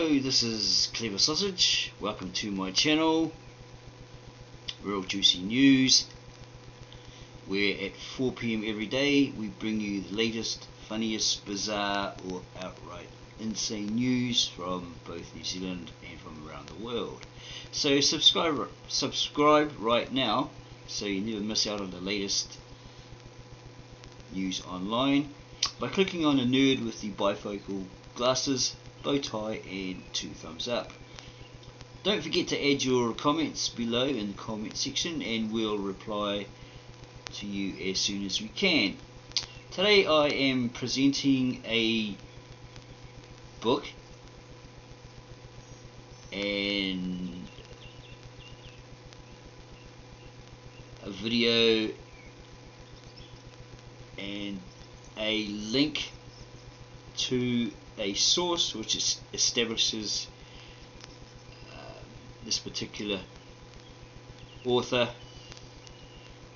Hello, this is Clever Sausage. Welcome to my channel, Real Juicy News, where at 4 PM every day we bring you the latest, funniest, bizarre or outright insane news from both New Zealand and from around the world. So subscribe right now so you never miss out on the latest news online by clicking on a nerd with the bifocal glasses, bow tie and 2 thumbs up. Don't forget to add your comments below in the comment section and we'll reply to you as soon as we can. Today I am presenting a book and a video and a link to a source which establishes this particular author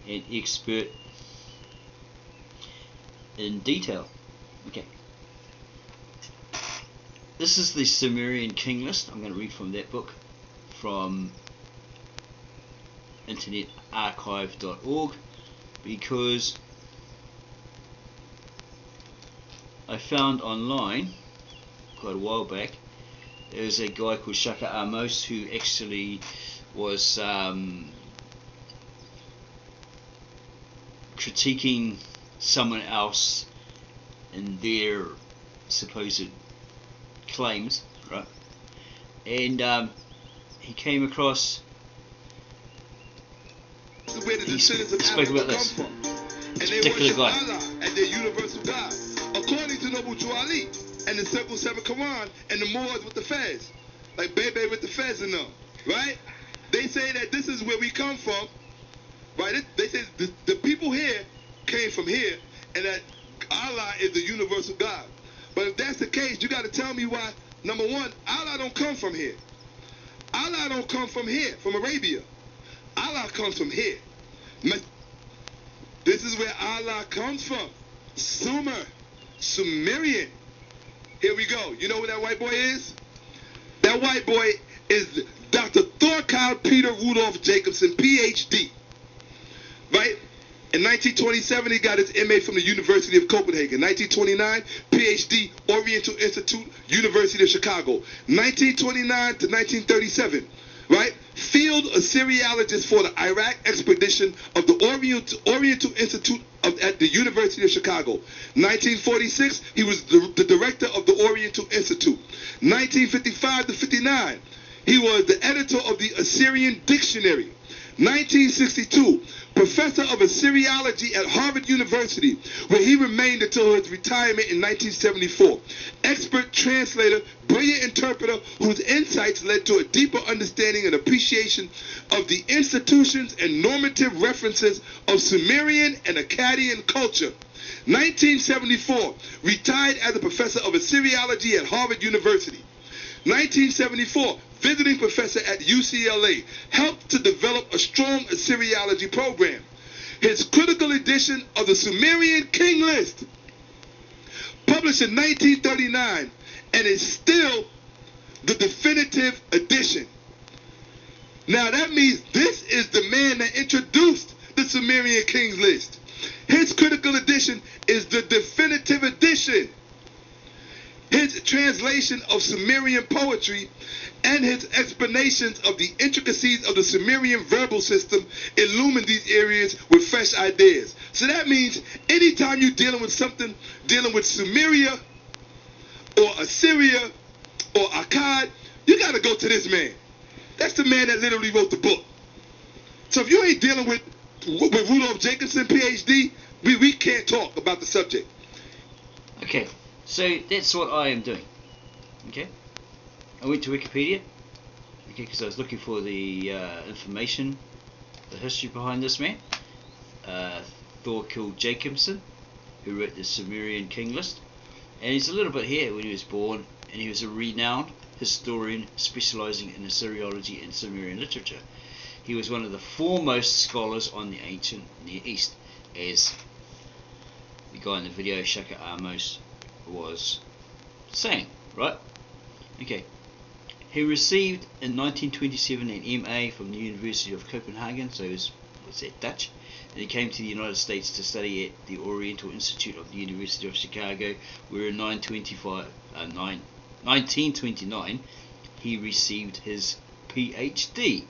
and expert in detail. Okay, this is the Sumerian king list. I'm going to read from that book from internetarchive.org because I found online quite a while back there's a guy called Shaka Amos who actually was critiquing someone else in their supposed claims, right? And he came across, he spoke about this particular guy. And their universal God, according to Noble Juali and the Circle 7 Quran and the Moors with the Fez, like Bebe with the Fez and them, right? They say that this is where we come from, right? They say the people here came from here and that Allah is the universal God. But if that's the case, you got to tell me why, number one, Allah don't come from here. Allah don't come from here, from Arabia. Allah comes from here. This is where Allah comes from. Sumerian. Here we go. You know who that white boy is? That white boy is Dr. Thorkild Peter Rudolph Jacobsen, PhD. Right? In 1927, he got his MA from the University of Copenhagen. 1929, PhD, Oriental Institute, University of Chicago. 1929 to 1937, right? Field Assyriologist for the Iraq expedition of the Oriental Institute at the University of Chicago. 1946, he was the director of the Oriental Institute. 1955 to 59, he was the editor of the Assyrian Dictionary. 1962, professor of Assyriology at Harvard University, where he remained until his retirement in 1974. Expert translator, brilliant interpreter, whose insights led to a deeper understanding and appreciation of the institutions and normative references of Sumerian and Akkadian culture. 1974, retired as a professor of Assyriology at Harvard University. 1974, visiting professor at UCLA, helped to develop a strong Assyriology program. His critical edition of the Sumerian King List, published in 1939, and is still the definitive edition. Now that means this is the man that introduced the Sumerian Kings List. His critical edition is the definitive edition. His translation of Sumerian poetry and his explanations of the intricacies of the Sumerian verbal system illumine these areas with fresh ideas. So that means anytime you're dealing with something, dealing with Sumeria or Assyria or Akkad, you got to go to this man. That's the man that literally wrote the book. So if you ain't dealing with Rudolph Jacobsen, PhD, we can't talk about the subject. Okay, so that's what I am doing. Okay, I went to Wikipedia, okay, because I was looking for the information, the history behind this man, Thorkild Jacobsen, who wrote the Sumerian King List, and he's a little bit here when he was born, and he was a renowned historian specializing in Assyriology and Sumerian literature. He was one of the foremost scholars on the ancient Near East, as the guy in the video, Shaka Amos, was saying, right? Okay, He received in 1927 an MA from the University of Copenhagen, so he was, what's that, Dutch, and he came to the United States to study at the Oriental Institute of the University of Chicago, where in 1929 he received his PhD.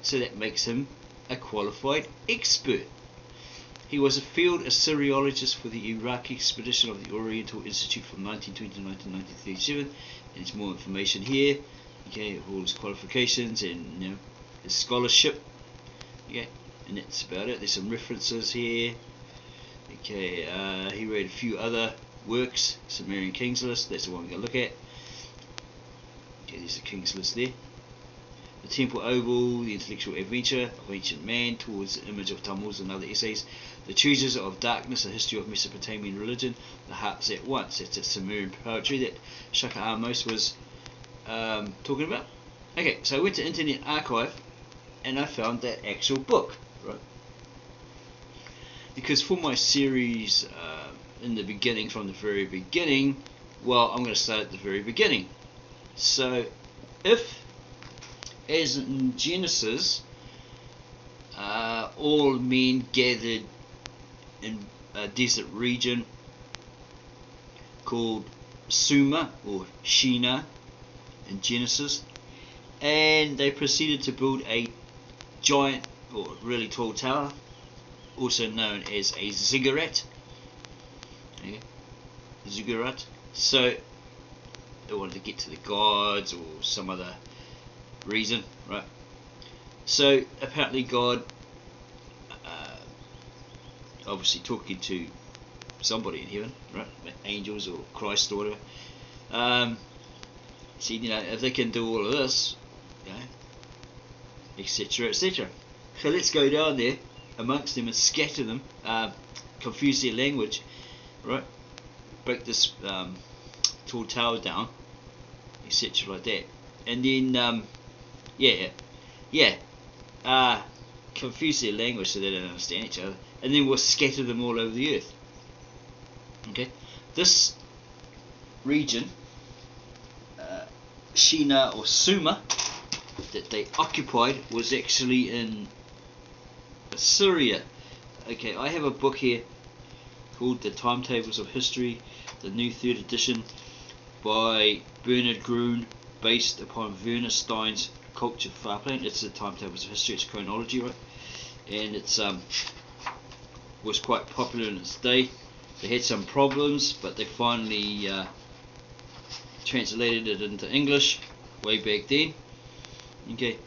So that makes him a qualified expert. He was a field Assyriologist for the Iraq expedition of the Oriental Institute from 1929 to 1937. And there's more information here. Okay, all his qualifications and his scholarship. Okay, and that's about it. There's some references here. Okay, he read a few other works. Sumerian Kings List. That's the one we're going to look at. Okay, there's the Kings List there. The Temple Oval, The Intellectual Adventure of Ancient Man Towards the Image of Tammuz and Other Essays, The Treasures of Darkness, A History of Mesopotamian Religion, The Hearts at Once. That's a Sumerian poetry that Shaka Amos was talking about. Okay, so I went to Internet Archive and I found that actual book, right? Because for my series in the beginning, from the very beginning, well, I'm going to start at the very beginning. So, if as in Genesis, all men gathered in a desert region called Sumer or Shinar in Genesis, and they proceeded to build a giant or really tall tower, also known as a ziggurat. Okay. Ziggurat. So they wanted to get to the gods or some other reason, right? So apparently God, obviously talking to somebody in heaven, right? Angels or Christ or whatever. See, if they can do all of this, etc., etc. So let's go down there amongst them and scatter them, confuse their language, right? Break this tall tower down, etc., like that, and then confuse their language so they don't understand each other, and then we'll scatter them all over the earth. Okay, this region, Shinar or Sumer, that they occupied was actually in Assyria. Okay, I have a book here called The Timetables of History, the new 3rd edition by Bernard Gruen, based upon Werner Stein's Culture Farplan. It's the Timetables of History, it's chronology, right? And it's was quite popular in its day. They had some problems, but they finally translated it into English way back then. Okay,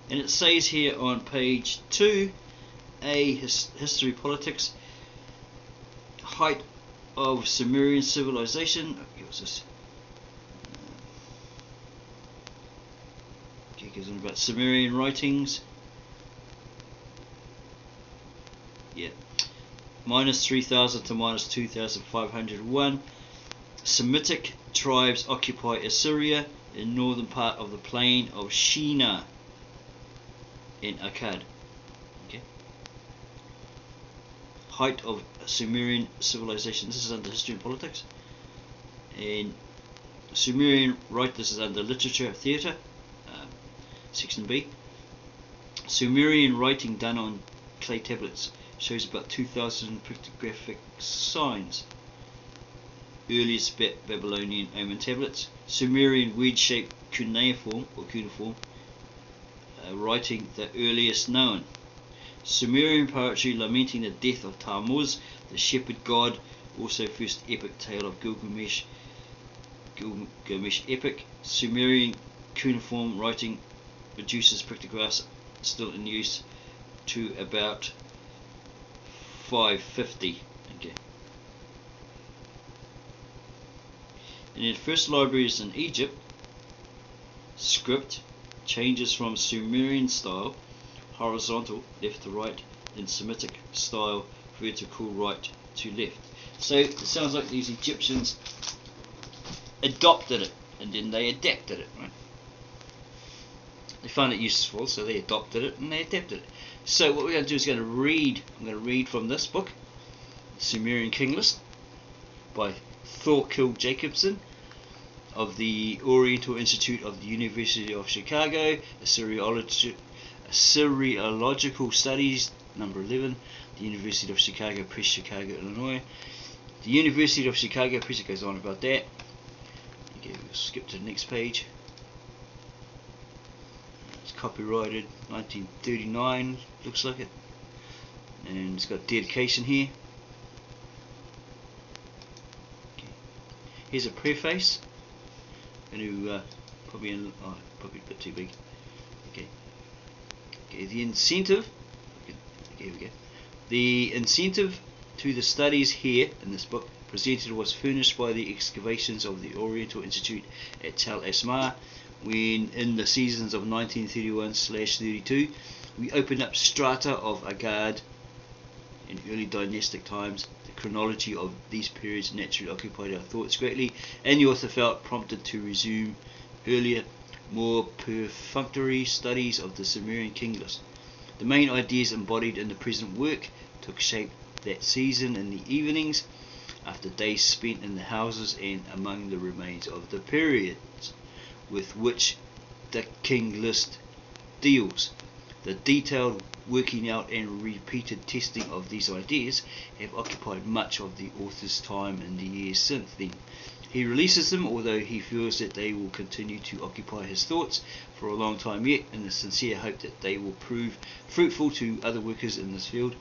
and it says here on page 2, history politics, height of Sumerian civilization. Okay, what's this? Okay, it goes on about Sumerian writings. Yeah, minus 3000 to minus 2501. Semitic tribes occupy Assyria in northern part of the plain of Shinar in Akkad. Okay. Height of Sumerian civilization. This is under history and politics. And Sumerian this is under literature, theatre, section B. Sumerian writing done on clay tablets shows about 2000 pictographic signs. Earliest Babylonian omen tablets. Sumerian wedge-shaped cuneiform writing, the earliest known. Sumerian poetry lamenting the death of Tammuz, the shepherd god, also first epic tale of Gilgamesh epic. Sumerian cuneiform writing produces pictographs still in use to about 550. Okay. And in first libraries in Egypt, script changes from Sumerian style, horizontal, left to right, in Semitic style, vertical, right to left. So it sounds like these Egyptians adopted it and then they adapted it, right? They found it useful, so they adopted it and they adapted it. So what we're going to do is I'm going to read from this book, Sumerian King List, by Thorkild Jacobsen, of the Oriental Institute of the University of Chicago, Assyriological Studies, number 11, the University of Chicago Press, Chicago, Illinois. The University of Chicago Press, it goes on about that. Okay, we'll skip to the next page. It's copyrighted 1939, looks like it. And it's got dedication here. Okay. Here's a preface. Going to probably a bit too big. Okay. Okay. The incentive. Okay, here we go. The incentive to the studies here in this book presented was furnished by the excavations of the Oriental Institute at Tel Asmar, when in the seasons of 1931/32 we opened up strata of Agad in early dynastic times. The chronology of these periods naturally occupied our thoughts greatly, and the author felt prompted to resume earlier, more perfunctory studies of the Sumerian king list. The main ideas embodied in the present work took shape that season in the evenings, after days spent in the houses and among the remains of the periods with which the king list deals. The detailed working out and repeated testing of these ideas have occupied much of the author's time in the years since then. He releases them, although he feels that they will continue to occupy his thoughts for a long time yet, in the sincere hope that they will prove fruitful to other workers in this field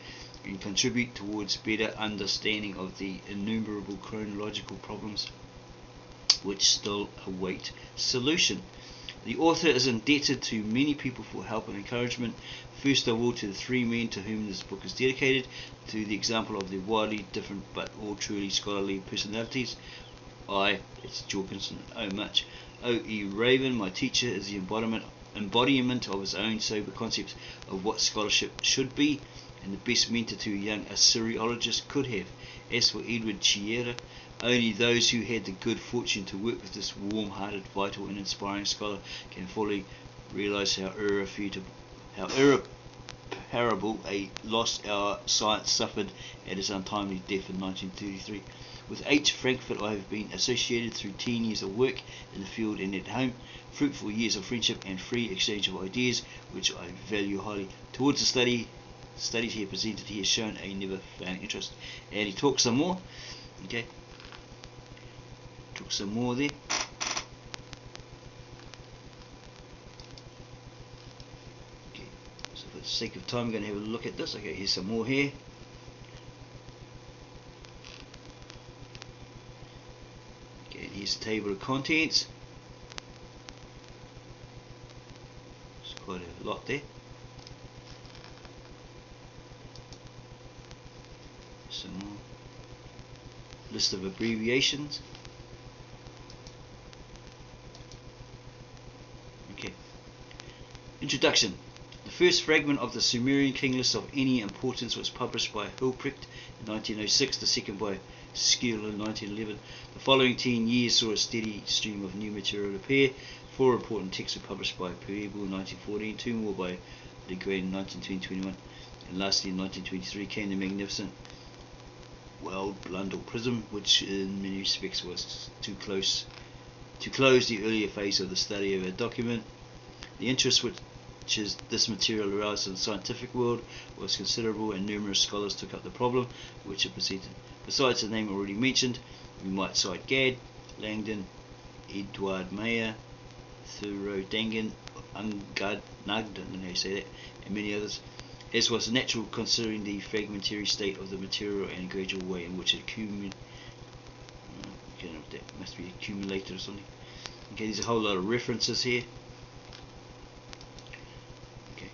and contribute towards better understanding of the innumerable chronological problems which still await solution. The author is indebted to many people for help and encouragement, first of all to the three men to whom this book is dedicated, to the example of their widely different but all truly scholarly personalities. It's Jacobsen, much. O.E. Raven, my teacher, is the embodiment of his own sober concepts of what scholarship should be, and the best mentor to a young Assyriologist could have. As for Edward Chiera, only those who had the good fortune to work with this warm-hearted, vital and inspiring scholar can fully realize how irreparable a loss our science suffered at his untimely death in 1933. With H. Frankfurt I have been associated through 10 years of work in the field and at home, fruitful years of friendship and free exchange of ideas, which I value highly. Towards the studies here presented, he has shown a never failing interest. And he talks some more. Okay. Talk some more there. Okay. So for the sake of time, I'm going to have a look at this. Okay, here's some more here. Okay, and here's the table of contents. There's quite a lot there. Some more. List of abbreviations. Okay. Introduction. The first fragment of the Sumerian king list of any importance was published by Hilprecht in 1906, the second by Skill in 1911. The following 10 years saw a steady stream of new material appear. 4 important texts were published by Pueblo in 1914, 2 more by Legrand in 1921, and lastly in 1923 came the magnificent Blundell Prism, which in many respects was to close the earlier phase of the study of a document. The interest which this material aroused in the scientific world was considerable, and numerous scholars took up the problem which it presented. Besides the name already mentioned, we might cite Gadd, Langdon, Edward Mayer, Thoreau Dangan, Ungad, I don't know how you say that, and many others, as was natural considering the fragmentary state of the material and the gradual way in which it accumulated. I don't know if that must be accumulated or something. Okay, there's a whole lot of references here. Okay.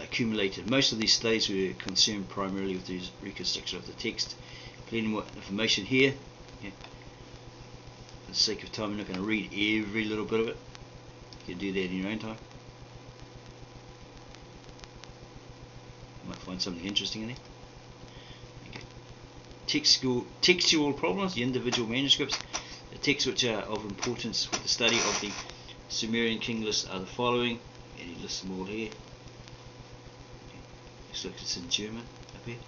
Accumulated. Most of these studies were concerned primarily with the reconstruction of the text. Plenty more information here. Yeah. For the sake of time, I'm not going to read every little bit of it. You can do that in your own time. You might find something interesting in there. Okay. Textual problems, the individual manuscripts. The texts which are of importance with the study of the Sumerian king list are the following, and he lists them all here. Okay. Looks like it's in German up here.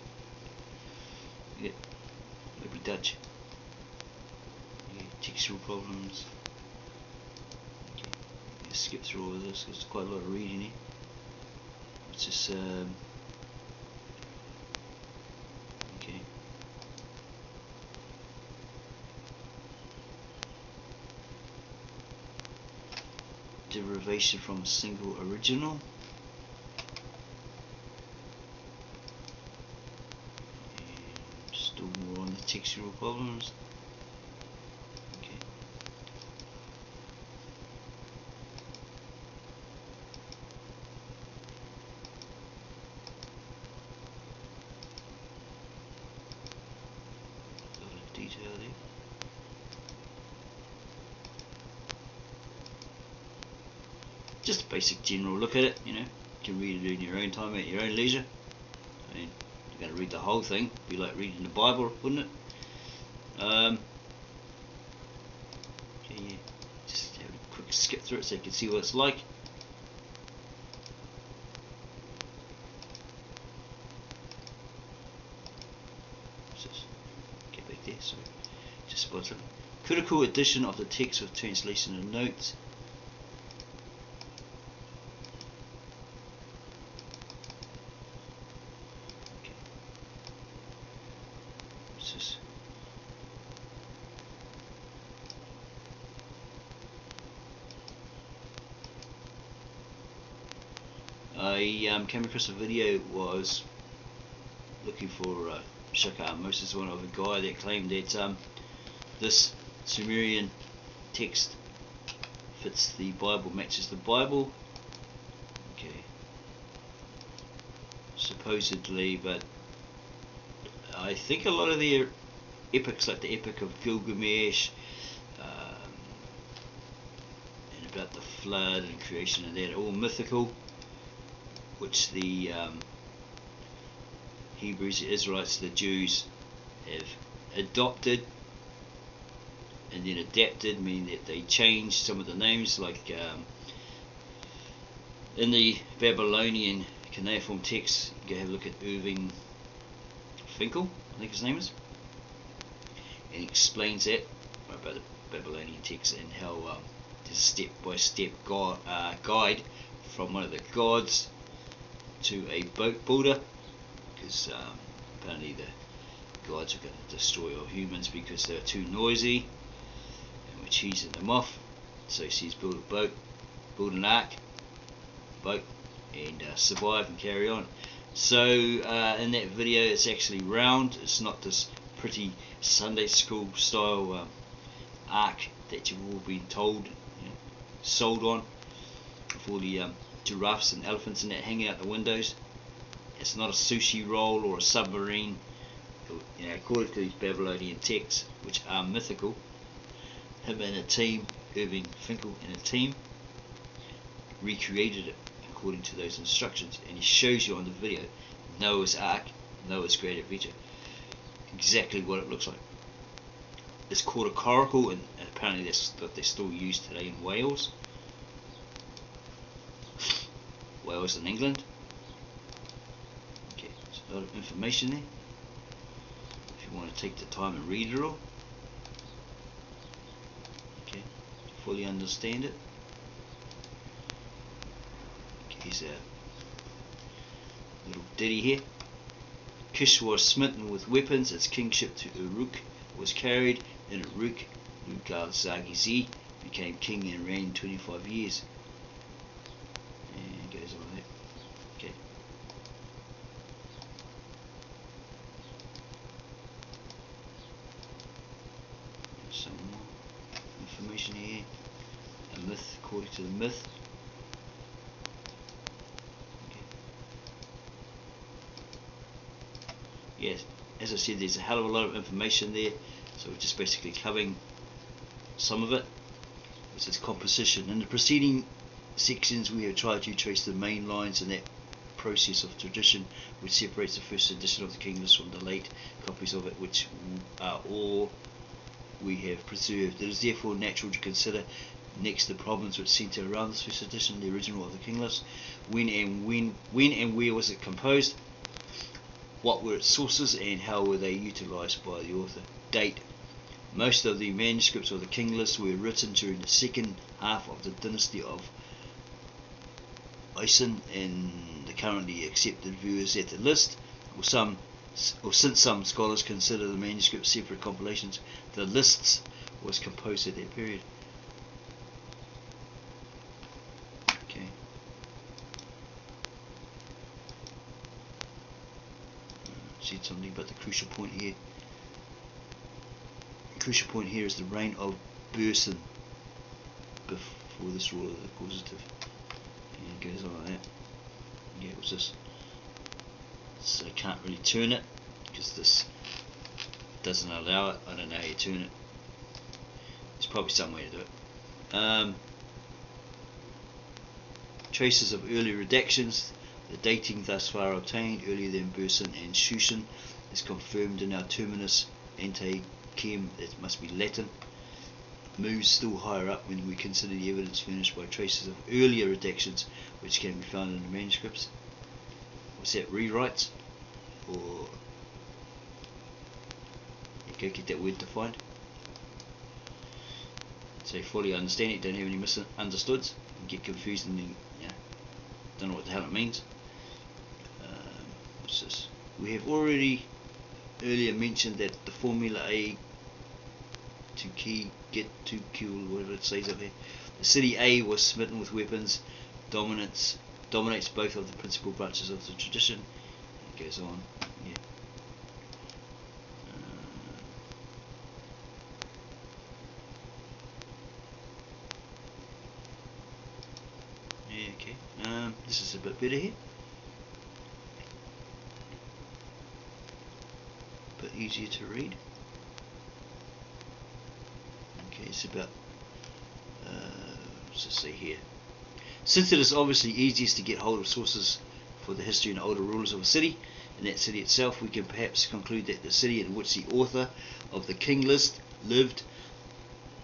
Yeah, maybe Dutch. textual problems. Okay. Let's skip through all of this. There's quite a lot of reading here. It's just okay. Derivation from a single original. And still more on the textual problems. Okay. A lot of detail there. Just a basic general look at it, you know. You can read it in your own time, at your own leisure. I mean, you're going to read the whole thing. It'd be like reading the Bible, wouldn't it? Okay, yeah. Just have a quick skip through it so you can see what it's like. Just get back there. Sorry, just spot something. Critical addition of the text with translation and notes. I came across a video, was looking for check out Moses, one of a guy that claimed that this Sumerian text fits the Bible, matches the Bible. Okay, supposedly, but I think a lot of their epics, like the Epic of Gilgamesh, and about the flood and creation and that, are all mythical, which the Hebrews, the Israelites, the Jews have adopted and then adapted, meaning that they changed some of the names, like in the Babylonian cuneiform text. You go have a look at Irving Finkel, I think his name is, and he explains that about the Babylonian text and how there's a step-by-step guide from one of the gods to a boat builder, because apparently the gods are going to destroy all humans because they're too noisy, and we're cheesing them off. So he says build a boat, build an ark, boat, and survive and carry on. So in that video, it's actually round. It's not this pretty Sunday school style ark that you've all been told, you know, sold on, with all the giraffes and elephants and that hanging out the windows. It's not a sushi roll or a submarine. You know, according to these Babylonian texts, which are mythical, him and a team, Irving Finkel and a team, recreated it according to those instructions, and he shows you on the video Noah's Ark, Noah's Great Adventure, exactly what it looks like. It's called a coracle, and apparently that's what they still use today in Wales. Wales in England. Okay, there's a lot of information there if you want to take the time and read it all. Okay, to fully understand it. Okay, here's a little ditty here. Kish was smitten with weapons, its kingship to Uruk was carried. In Uruk, Lugal-Zagizi became king and reigned 25 years. And goes on there. Okay. Some more information here. A myth, according to the myth. Okay. Yes, as I said, there's a hell of a lot of information there, so we're just basically covering some of it. This is composition. In the preceding sections, we have tried to trace the main lines in that process of tradition which separates the first edition of the King list from the late copies of it, which are all we have preserved. It is therefore natural to consider next the problems which centre around this first edition, the original of the King list. When and where was it composed? What were its sources and how were they utilised by the author? Date: Most of the manuscripts of the king list were written during the second half of the dynasty of Isen, and the currently accepted view is that the list, since some scholars consider the manuscripts separate compilations, the lists was composed at that period. Okay. Said something about the crucial point here. The crucial point here is the reign of Burson before this rule of the causative. And it goes on like that. Yeah, it was this. So I can't really turn it because this doesn't allow it. I don't know how you turn it. There's probably some way to do it. Traces of early redactions. The dating thus far obtained, earlier than Burson and Shushan, is confirmed in our terminus ante chem, it must be Latin. Moves still higher up when we consider the evidence furnished by traces of earlier redactions which can be found in the manuscripts. What's that, rewrites? Or you go get that word defined. So you fully understand it, don't have any misunderstoods, and get confused and then, don't know what the hell it means. What's this? We have already earlier mentioned that the formula A to get to kill, whatever it says up here. The city A was smitten with weapons, dominates both of the principal branches of the tradition. It goes on. Yeah. Okay. This is a bit better here. Bit easier to read. Okay, it's about let's just say here. Since it is obviously easiest to get hold of sources for the history and older rulers of a city, and that city itself, we can perhaps conclude that the city in which the author of the king list lived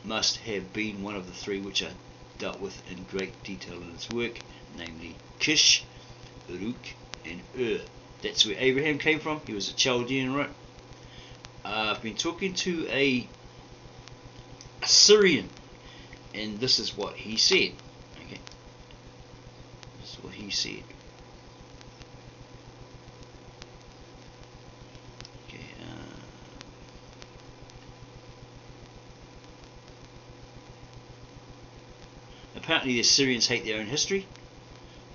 must have been one of the three which are dealt with in great detail in his work, namely Kish, Uruk, and Ur. That's where Abraham came from. He was a Chaldean, right? I've been talking to a Assyrian, and this is what he said. Okay, this is what he said. Okay, apparently the Assyrians hate their own history.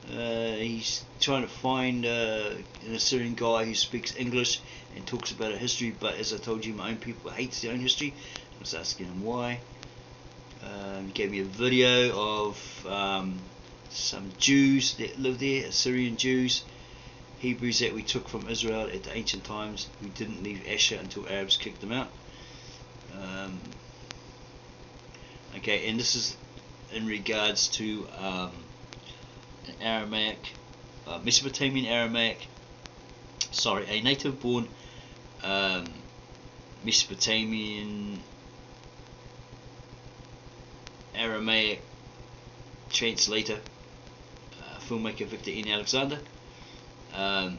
He's trying to find an Assyrian guy who speaks English and talks about a history, but as I told you, my own people hate their own history. I was asking him why. He gave me a video of some Jews that live there, Assyrian Jews, Hebrews that we took from Israel at the ancient times, who didn't leave Asher until Arabs kicked them out. Okay, and this is in regards to an Aramaic, Mesopotamian Aramaic, a native-born Mesopotamian Aramaic translator, filmmaker Victor N. Alexander, and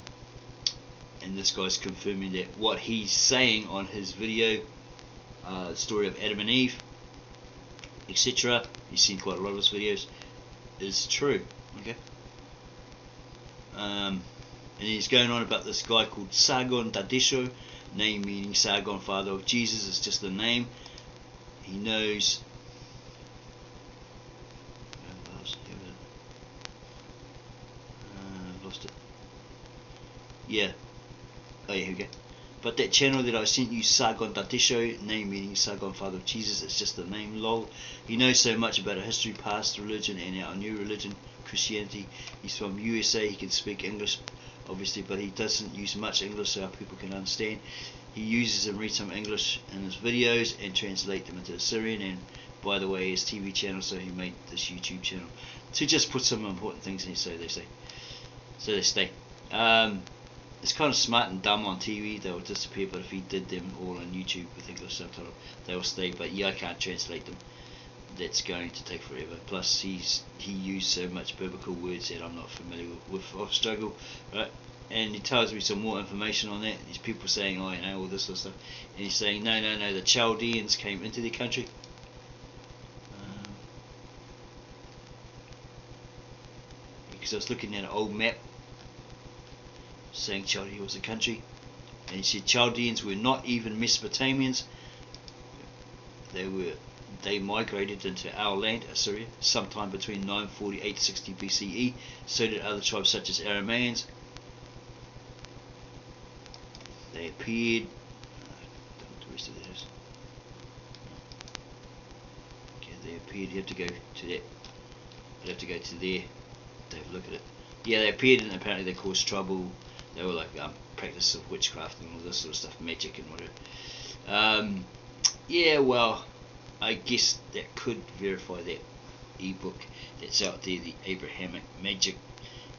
this guy's confirming that what he's saying on his video, the story of Adam and Eve, etc., you've seen quite a lot of his videos, is true. Okay. And he's going on about this guy called Sargon Dadesho, name meaning Sargon, father of Jesus. It's just a name. He knows. Lost it. Yeah. Oh yeah, here we go. But that channel that I sent you, Sargon Dadesho, name meaning Sargon, father of Jesus, it's just a name, lol. He knows so much about our history, past, religion, and our new religion, Christianity. He's from USA, he can speak English, obviously, but he doesn't use much English so our people can understand. He uses and reads some English in his videos and translate them into Assyrian, and by the way, his TV channel, so he made this YouTube channel to just put some important things in it, so they say. So they stay. It's kind of smart and dumb on TV, they will disappear, but if he did them all on YouTube with English subtitles, they will stay, but yeah, I can't translate them. That's going to take forever. Plus, he used so much biblical words that I'm not familiar with. I'll struggle, right? and he tells me some more information on that. These people saying, oh, you know, all this sort of stuff, and he's saying, no, the Chaldeans came into their country. Because I was looking at an old map saying Chaldea was a country, and he said Chaldeans were not even Mesopotamians. They migrated into our land, Assyria, sometime between 940 860 BCE. So did other tribes such as Aramaeans. They appeared. I don't know what the rest of that is. Okay, they appeared. You have to go to that. You have to go to there to have a look at it. Yeah, they appeared, and apparently they caused trouble. They were like practice of witchcraft and all this sort of stuff, magic and whatever. Yeah, well, I guess that could verify that ebook that's out there, the Abrahamic Magic,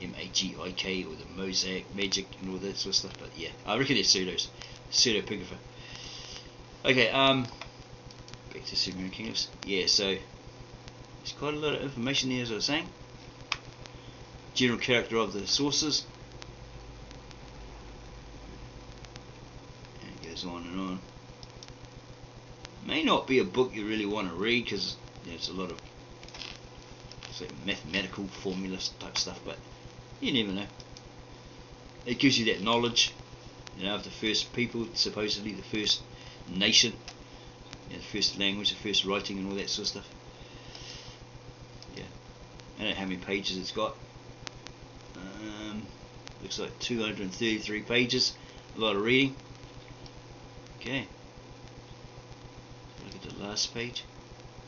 M-A-G-I-K, or the Mosaic Magic and all that sort of stuff. But yeah, I reckon they're pseudepigrapha. Okay, back to Sumerian kingdoms. Yeah, so there's quite a lot of information there, as I was saying. General character of the sources. And it goes on and on. May not be a book you really want to read because there's a lot of mathematical formulas type stuff, but you never know. It gives you that knowledge, you know, of the first people, supposedly the first nation, you know, the first language, the first writing, and all that sort of stuff. Yeah, I don't know how many pages it's got. Looks like 233 pages. A lot of reading. Okay. Look at the last page.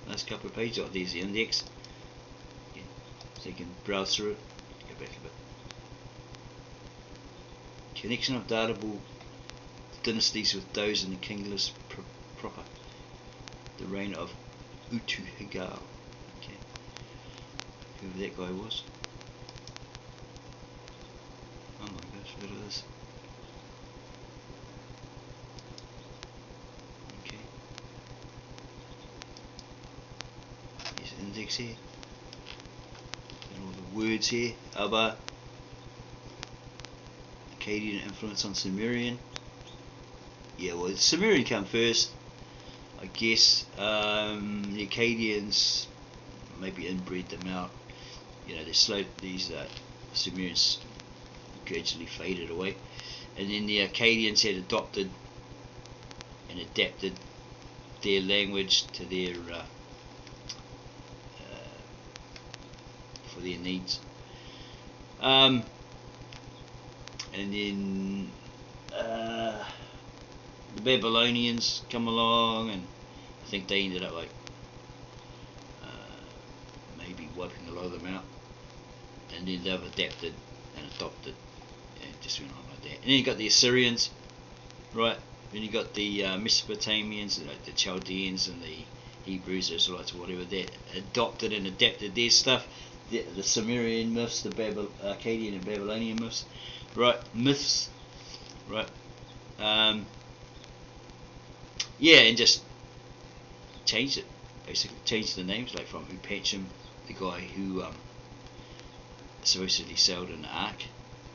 Last couple of pages. Oh, there's the index. Yeah. So you can browse through it. Go back a bit. Connection of datable dynasties with those in the kingless proper. The reign of Utuhigal. Okay. Whoever that guy was. Oh my gosh, look at this. Okay. There's an index here. And all the words here. Abba. Akkadian influence on Sumerian. Yeah, well, Sumerian come first. I guess the Akkadians maybe inbred them out. You know, these Sumerians gradually faded away, and then the Akkadians had adopted and adapted their language to their for their needs. And then the Babylonians come along, and I think they ended up like maybe wiping a lot of them out, and then they've adapted and adopted. Just went on like that. And then you got the Assyrians, right? Then you got the Mesopotamians, like the Chaldeans and the Hebrews, Israelites, whatever, that adopted and adapted their stuff. The Sumerian myths, the Akkadian and Babylonian myths, right? Right? Yeah, and just changed it. Basically, changed the names, like from Upachim, the guy who supposedly sailed in the ark,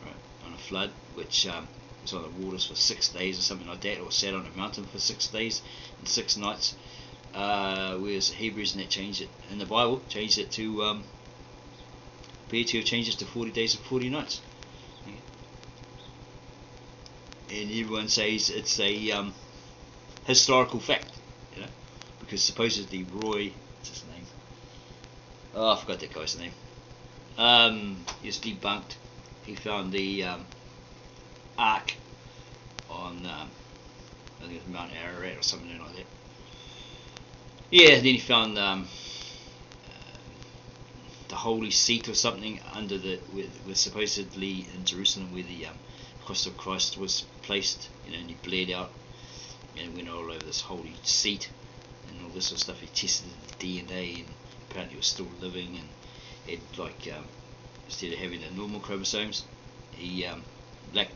right, on a flood, which was on the waters for 6 days or something like that, or sat on a mountain for 6 days and 6 nights. Whereas the Hebrews and that changed it in the Bible, changed it to PTO changes to 40 days and 40 nights. Okay. And everyone says it's a historical fact, you know, because supposedly Roy, what's his name? Oh, I forgot that guy's name. He's debunked. He found the ark on I think it was Mount Ararat or something like that. Yeah, then he found the holy seat or something under with supposedly in Jerusalem where the cross of Christ was placed, you know, and he bled out and went all over this holy seat and all this sort of stuff. He tested the DNA and apparently it was still living, and it like instead of having the normal chromosomes, he lacked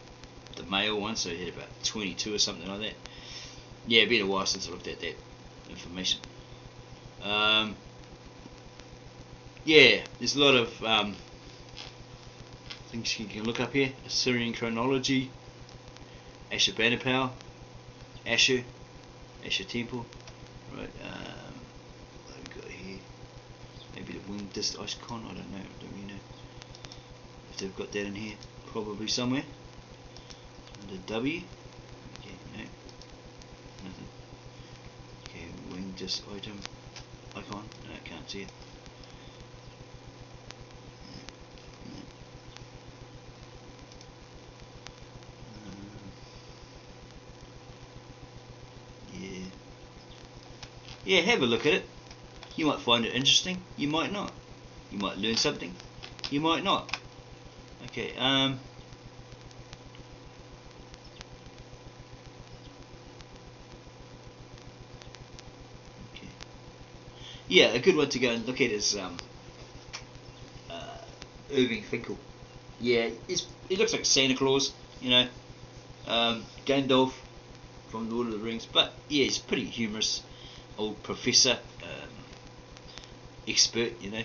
the male one, so he had about 22 or something like that. Yeah, it's been a while since I looked at that information. Yeah, there's a lot of things you can look up here: Assyrian chronology, Ashurbanipal, Ashur Temple, right? What have we got here? Maybe the winged disc icon. I don't know. I don't really know if they've got that in here. Probably somewhere under W. Okay, no, nothing. Okay, winged disc item icon. No, I can't see it. Yeah, have a look at it. You might find it interesting. You might not. You might learn something. You might not. Okay. Okay. Yeah, a good one to go and look at is Irving Finkel. Yeah, he looks like Santa Claus. You know, Gandalf from Lord of the Rings. But yeah, he's pretty humorous. Old professor, expert, you know.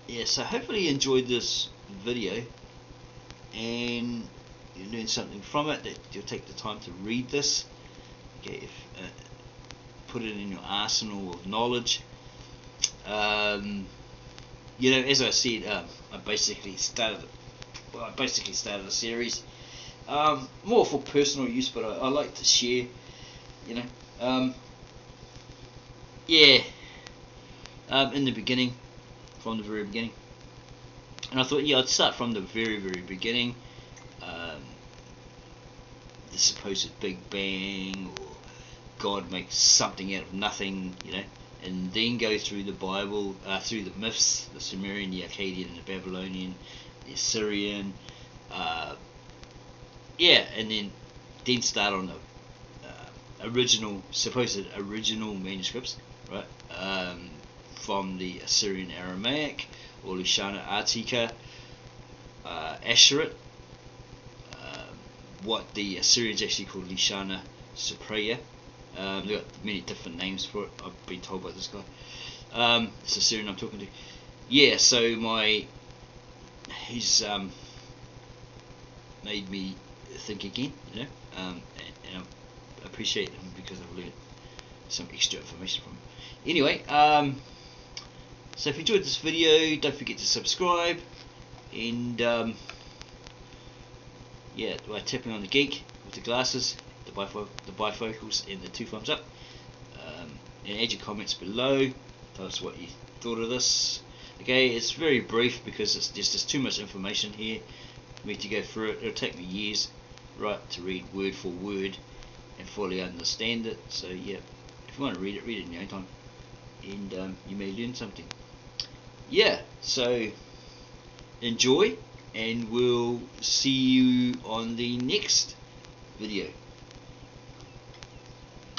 Yeah, so hopefully you enjoyed this video and you learned something from it, that you'll take the time to read this. Okay, put it in your arsenal of knowledge. You know, as I said, I basically started a series. More for personal use, but I like to share, you know. Yeah, in the beginning, from the very beginning, and I thought, yeah, I'd start from the very, very beginning, the supposed Big Bang, or God makes something out of nothing, you know, and then go through the Bible, through the myths, the Sumerian, the Akkadian, and the Babylonian, the Assyrian, yeah, and then start on the supposed original manuscripts, right? From the Assyrian Aramaic, or Lishana Artika, Asherit, what the Assyrians actually called Lishana Supriya. They've got many different names for it, I've been told by this guy. It's Assyrian I'm talking to. Yeah, so he's made me think again, you know, and I appreciate him because I've learned some extra information from him. Anyway, so if you enjoyed this video, don't forget to subscribe, and yeah, by tapping on the geek with the glasses, the bifocals, and the 2 thumbs up, and add your comments below. Tell us what you thought of this. Okay, it's very brief because there's just too much information here for me to go through it. It'll take me years, right, to read word for word and fully understand it. So yeah, if you want to read it in your own time, and you may learn something. Yeah, so enjoy, and we'll see you on the next video.